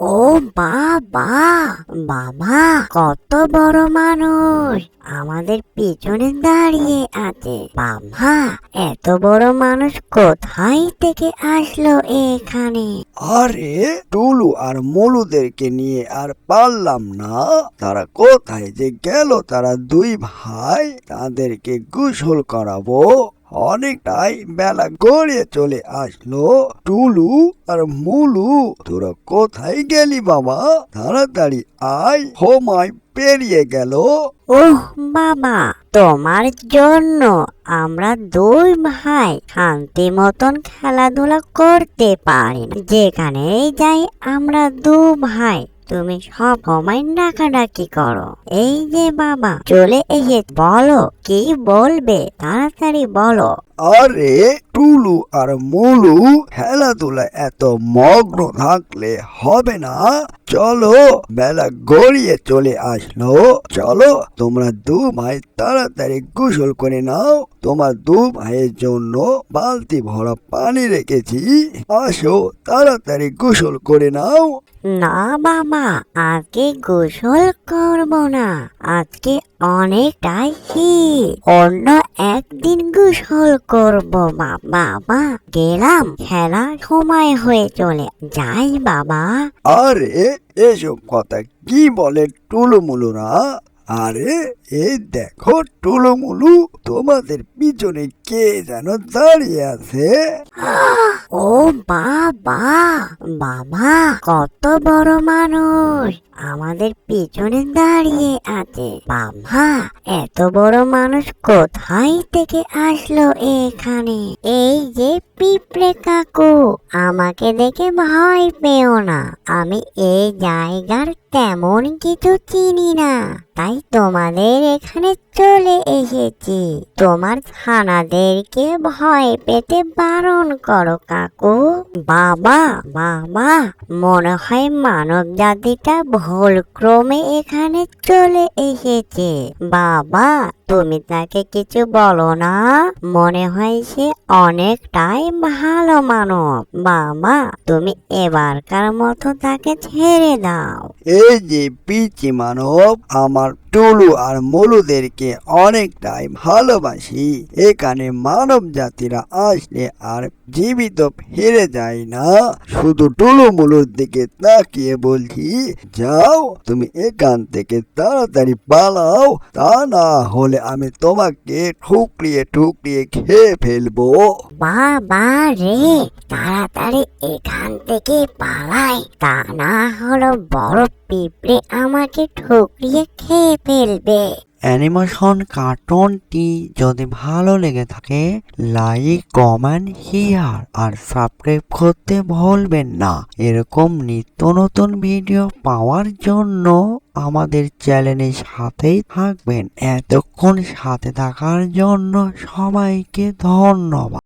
ও বাবা, বাবা কত বড় মানুষ আমাদের পিছনে দাঁড়িয়ে আছে। বাবা, এত বড় মানুষ কোথায় থেকে আসলো এখানে? আরে টুলু আর মলুদেরকে নিয়ে আর পারলাম না। তারা কোথায় যে গেল? তারা দুই ভাই, তাদেরকে গোসল করাবো। অনেকটাই বেলা গড়িয়ে চলে আসলো। টুলু আর মুলু, তোরা কোথায় গেলি বাবা? তাড়াতাড়ি আয়, সময় পেরিয়ে গেল। ওহ বাবা, তোমার জন্য আমরা দুই ভাই শান্তি মতন খেলাধুলা করতে পারি না। যেখানেই যাই আমরা দু ভাই, তুমি সব সময় ডাকাডাকি করো। এই যে বাবা চলে এসে, বলো কি বলবে, তাড়াতাড়ি বলো। আরে টুলু আর মুলু, খেলাধুলা এত মগ্ন থাকলে হবে না। চলো, বেলা গড়িয়ে চলে আসলো। চলো, তোমরা দু ভাই তাড়াতাড়ি গোসল করে নাও। তোমার দু ভাইয়ের জন্য বালতি ভরা পানি রেখেছি। আসো, তাড়াতাড়ি গোসল করে নাও। না বাবা, আজকে গোসল করব না। আজকে অনেকটাই শীত, অন্য একদিন গোসল করব। বাবা গেলাম, খেলা সময় হয়ে চলে যাই বাবা। আরে এসব কথা কি বলে টুলুমুলুরা? আরে এই দেখো টুলুমুলু, তোমাদের পিছনে কে যেন দাঁড়িয়ে আছে। ও বাবা, বাবা কত বড় মানুষ আমাদের পিছনে দাঁড়িয়ে আছে। বাবা, এত বড় মানুষ কোথায় থেকে আসলো এখানে? এই যে পিঁপড়ে কাকু, আমাকে দেখে ভয় পেও না। আমি এই জায়গার তেমন কিছু চিনি না, তাই তোমাদের এখানে চলে এসেছি। তোমার ছানাদেরকে ভয় পেতে বারণ করো কাকু। বাবা, বাবা মনে হয় মানব জাতিটা ভুল ক্রমে এখানে চলে এসেছে। বাবা, তুমি তাকে কিছু বলো না। মনে হয় সে অনেকটাই ভালো মানব। বাবা, তুমি এবারকার মতো তাকে ছেড়ে দাও। এই যে পিচি মানব, আমার টুলু আর মলুদেরকে অনেকটাই ভালোবাসি। এখানে মানব জাতিরা আসলে আর জীবিত ফিরে যায় না। শুধু টুলু মুলুর দিকে তাকিয়ে বলছি, যাও তুমি এখান থেকে তাড়াতাড়ি পালাও, তা না হলে আমি তোমাকে ঠুকরিয়ে ঠুকরিয়ে খেয়ে ফেলবো। বাবা রে, তাড়াতাড়ি এখান থেকে পালাই, তা না হলো বড় পিঁপড়ে আমাকে ঠুকরিয়ে খেয়ে ফেলবে। অ্যানিমেশন কার্টুনটি যদি ভালো লেগে থাকে, লাইক, কমেন্ট, শেয়ার আর সাবস্ক্রাইব করতে ভুলবেন না। এরকম নিত্য নতুন ভিডিও পাওয়ার জন্য আমাদের চ্যানেলের সাথেই থাকবেন। এতক্ষণ সাথে থাকার জন্য সবাইকে ধন্যবাদ।